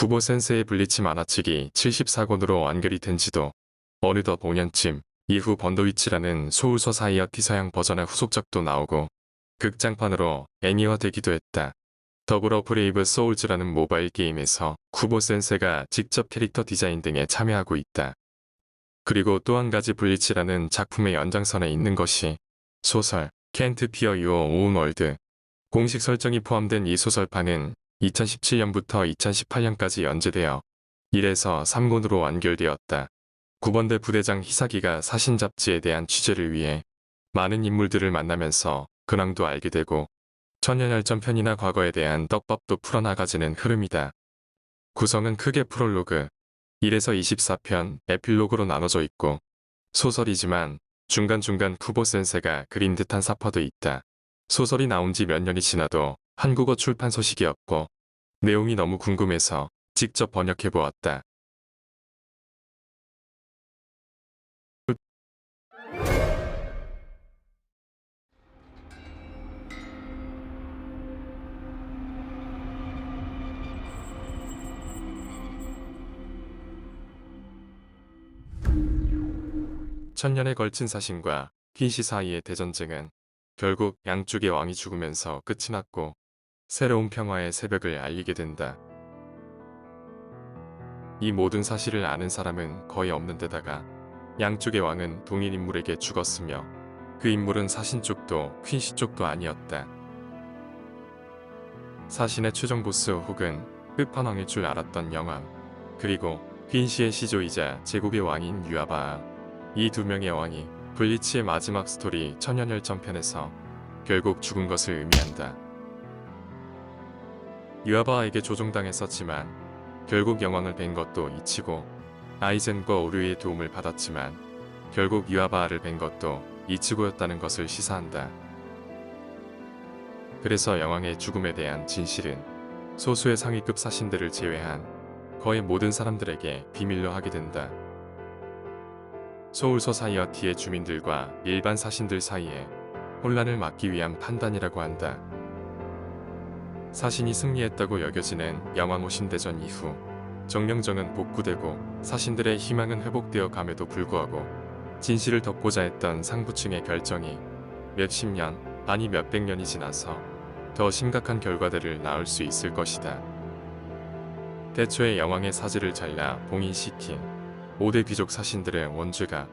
쿠보 센세의 블리치 만화책이 74권으로 완결이 된 지도 어느덧 5년쯤 이후 번더위치라는 소울서사이어티 서양 버전의 후속작도 나오고 극장판으로 애니화되기도 했다. 더불어 브레이브 소울즈라는 모바일 게임에서 쿠보 센세가 직접 캐릭터 디자인 등에 참여하고 있다. 그리고 또 한 가지 블리치라는 작품의 연장선에 있는 것이 소설 캔트 피어 유어 오운 월드. 공식 설정이 포함된 이 소설판은 2017년부터 2018년까지 연재되어 1에서 3권으로 완결되었다. 9번대 부대장 히사기가 사신 잡지에 대한 취재를 위해 많은 인물들을 만나면서 근황도 알게 되고 천년열전 편이나 과거에 대한 떡밥도 풀어나가지는 흐름이다. 구성은 크게 프롤로그, 1에서 24편, 에필로그로 나눠져 있고 소설이지만 중간중간 쿠보 센세가 그린 듯한 사파도 있다. 소설이 나온 지 몇 년이 지나도 한국어 출판 소식이 없고 내용이 너무 궁금해서 직접 번역해보았다. 천년에 걸친 사신과 퀸시 사이의 대전쟁은 결국 양쪽의 왕이 죽으면서 끝이 났고 새로운 평화의 새벽을 알리게 된다. 이 모든 사실을 아는 사람은 거의 없는 데다가 양쪽의 왕은 동일 인물에게 죽었으며 그 인물은 사신 쪽도 퀸시 쪽도 아니었다. 사신의 최종 보스 혹은 끝판왕일 줄 알았던 영왕, 그리고 퀸시의 시조이자 제국의 왕인 유아바. 이 두 명의 왕이 블리치의 마지막 스토리 천년열전편에서 결국 죽은 것을 의미한다. 유아바에게 조종당했었지만 결국 영왕을 뵌 것도 이치고 아이젠과 오류의 도움을 받았지만 결국 유아바를 뵌 것도 이치고였다는 것을 시사한다. 그래서 영왕의 죽음에 대한 진실은 소수의 상위급 사신들을 제외한 거의 모든 사람들에게 비밀로 하게 된다. 소울서사이어티의 주민들과 일반 사신들 사이에 혼란을 막기 위한 판단이라고 한다. 사신이 승리했다고 여겨지는 영왕오신대전 이후 정령정은 복구되고 사신들의 희망은 회복되어 감에도 불구하고 진실을 덮고자 했던 상부층의 결정이 몇십 년, 아니 몇백 년이 지나서 더 심각한 결과들을 낳을 수 있을 것이다. 대초에 영왕의 사지를 잘라 봉인시킨 5대 귀족 사신들의 원죄가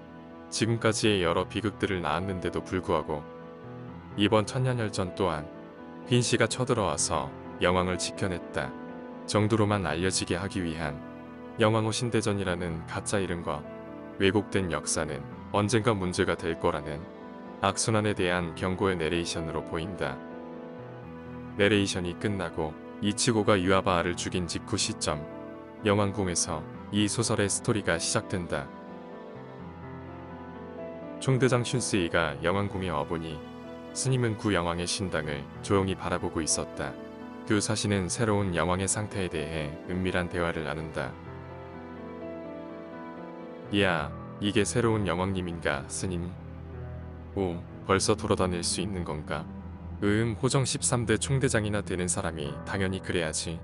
지금까지의 여러 비극들을 낳았는데도 불구하고 이번 천년열전 또한 퀸시가 쳐들어와서 영왕을 지켜냈다 정도로만 알려지게 하기 위한 영왕오신대전이라는 가짜 이름과 왜곡된 역사는 언젠가 문제가 될 거라는 악순환에 대한 경고의 내레이션으로 보인다. 내레이션이 끝나고 이치고가 유아바아를 죽인 직후 시점 영왕궁에서 이 소설의 스토리가 시작된다. 총대장 슌스이가 영왕궁에 와보니 스님은 구 영왕의 신당을 조용히 바라보고 있었다. 그 사신은 새로운 영왕의 상태에 대해 은밀한 대화를 나눈다. 이야, 이게 새로운 영왕님인가, 스님? 오, 벌써 돌아다닐 수 있는 건가? 호정 13대 총대장이나 되는 사람이 당연히 그래야지.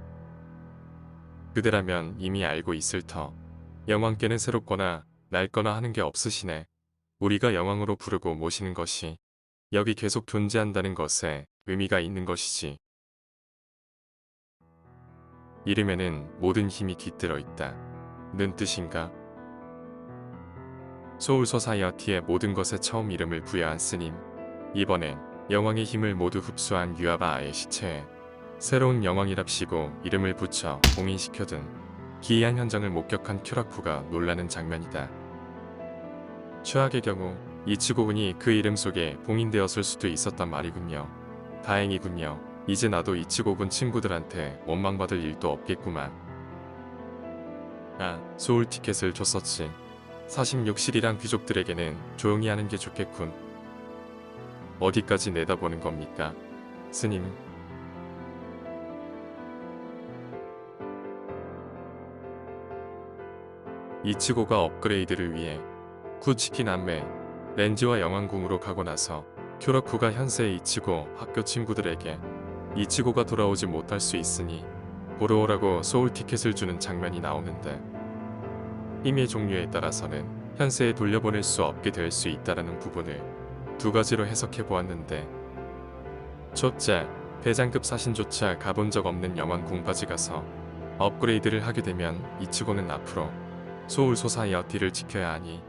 그대라면 이미 알고 있을 터. 영왕께는 새롭거나 낡거나 하는 게 없으시네. 우리가 영왕으로 부르고 모시는 것이 여기 계속 존재한다는 것에 의미가 있는 것이지. 이름에는 모든 힘이 깃들어 있다. 는 뜻인가? 소울서사이어티의 모든 것에 처음 이름을 부여한 스님. 이번엔 영왕의 힘을 모두 흡수한 유아바아의 시체에 새로운 영왕이랍시고 이름을 붙여 봉인시켜둔 기이한 현장을 목격한 큐라쿠가 놀라는 장면이다. 최악의 경우 이치고군이 그 이름 속에 봉인되었을 수도 있었단 말이군요. 다행이군요. 이제 나도 이치고군 친구들한테 원망받을 일도 없겠구만. 아, 소울 티켓을 줬었지. 46실이란 귀족들에게는 조용히 하는 게 좋겠군. 어디까지 내다보는 겁니까? 스님. 이치고가 업그레이드를 위해 쿠치키 남매 렌지와 영왕궁으로 가고 나서 큐라쿠가 현세의 이치고 학교 친구들에게 이치고가 돌아오지 못할 수 있으니 보러 오라고 소울 티켓을 주는 장면이 나오는데 힘의 종류에 따라서는 현세에 돌려보낼 수 없게 될 수 있다라는 부분을 두 가지로 해석해 보았는데, 첫째, 대장급 사신조차 가본 적 없는 영왕궁까지 가서 업그레이드를 하게 되면 이치고는 앞으로 소울 소사이어티를 지켜야 하니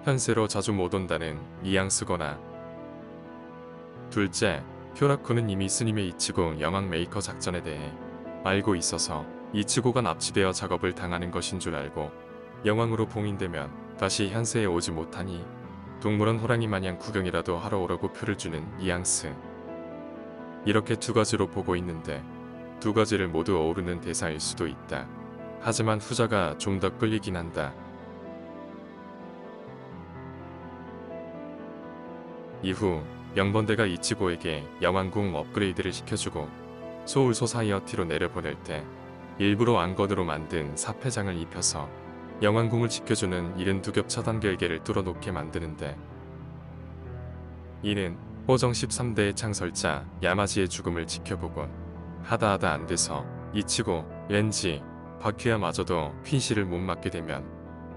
현세로 자주 못 온다는 뉘앙스거나, 둘째, 쿄라쿠는 이미 스님의 이치고 영왕 메이커 작전에 대해 알고 있어서 이치고가 납치되어 작업을 당하는 것인 줄 알고 영왕으로 봉인되면 다시 현세에 오지 못하니 동물원 호랑이 마냥 구경이라도 하러 오라고 표를 주는 뉘앙스. 이렇게 두 가지로 보고 있는데 두 가지를 모두 어우르는 대사일 수도 있다. 하지만 후자가 좀 더 끌리긴 한다. 이후 영번대가 이치고에게 영왕궁 업그레이드를 시켜주고 소울 소사이어티로 내려보낼 때 일부러 안건으로 만든 사패장을 입혀서 영왕궁을 지켜주는 72겹 차단 결계를 뚫어놓게 만드는데, 이는 호정 13대의 창설자 야마지의 죽음을 지켜보곤 하다 안돼서 이치고, 렌지, 바퀴야마저도 퀸시를 못 맞게 되면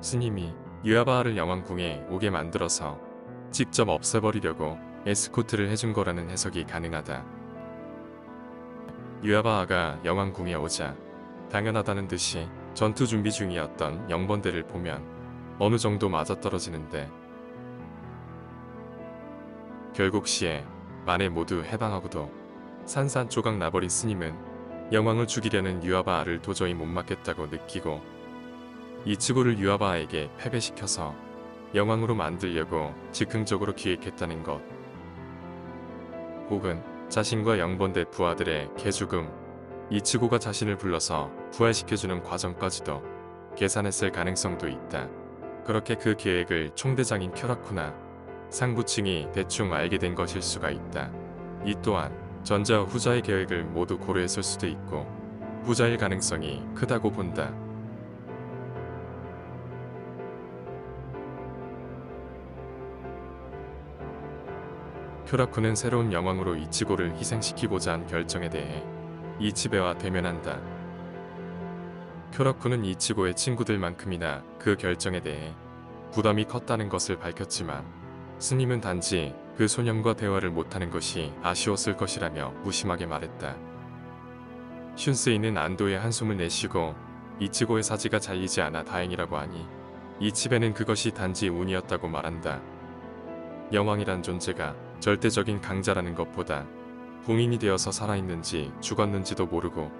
스님이 유아바아를 영왕궁에 오게 만들어서 직접 없애버리려고 에스코트를 해준 거라는 해석이 가능하다. 유아바아가 영왕궁에 오자 당연하다는 듯이 전투 준비 중이었던 영번대를 보면 어느 정도 맞아떨어지는데, 결국 시에 만에 모두 해방하고도 산산조각 나버린 스님은 영왕을 죽이려는 유아바아를 도저히 못 막겠다고 느끼고 이치고를 유아바아에게 패배시켜서 영왕으로 만들려고 즉흥적으로 기획했다는 것, 혹은 자신과 영번대 부하들의 개죽음, 이치고가 자신을 불러서 부활시켜주는 과정까지도 계산했을 가능성도 있다. 그렇게 그 계획을 총대장인 쿄라쿠나 상부층이 대충 알게 된 것일 수가 있다. 이 또한 전자 후자의 계획을 모두 고려했을 수도 있고 후자일 가능성이 크다고 본다. 쿄라쿠는 새로운 영왕으로 이치고를 희생시키고자 한 결정에 대해 이치베와 대면한다. 쿄라쿠는 이치고의 친구들만큼이나 그 결정에 대해 부담이 컸다는 것을 밝혔지만, 스님은 단지 그 소년과 대화를 못하는 것이 아쉬웠을 것이라며 무심하게 말했다. 슌세이는 안도의 한숨을 내쉬고 이치고의 사지가 잘리지 않아 다행이라고 하니 이치베는 그것이 단지 운이었다고 말한다. 영왕이란 존재가 절대적인 강자라는 것보다 봉인이 되어서 살아있는지 죽었는지도 모르고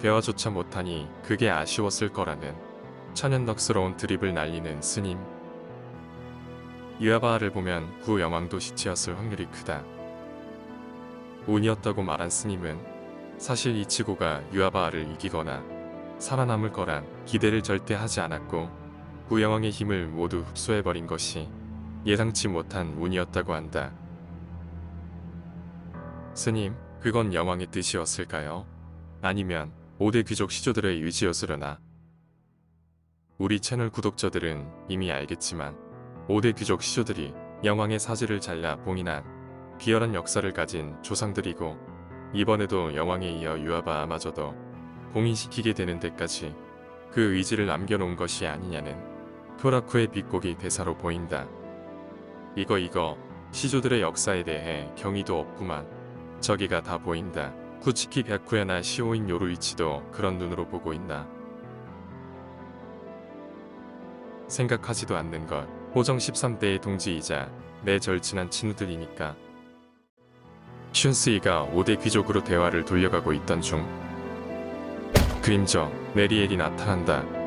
대화조차 못하니 그게 아쉬웠을 거라는 천연덕스러운 드립을 날리는 스님. 유아바아를 보면 구 영왕도 시체였을 확률이 크다. 운이었다고 말한 스님은 사실 이치고가 유아바아를 이기거나 살아남을 거란 기대를 절대 하지 않았고 구 영왕의 힘을 모두 흡수해버린 것이 예상치 못한 운이었다고 한다. 스님, 그건 영왕의 뜻이었을까요? 아니면 5대 귀족 시조들의 의지였으려나? 우리 채널 구독자들은 이미 알겠지만 5대 귀족 시조들이 영왕의 사지를 잘라 봉인한 비열한 역사를 가진 조상들이고, 이번에도 영왕에 이어 유아바아마저도 봉인시키게 되는 데까지 그 의지를 남겨놓은 것이 아니냐는 쿄라쿠의 비꼬기 대사로 보인다. 이거 시조들의 역사에 대해 경의도 없구만. 저기가 다 보인다. 쿠치키 벼쿠야나 시오인 요루이치도 그런 눈으로 보고 있나? 생각하지도 않는 걸. 호정 13대의 동지이자 내 절친한 친구들이니까. 슌스이가 5대 귀족으로 대화를 돌려가고 있던 중 그림저 메리엘이 나타난다.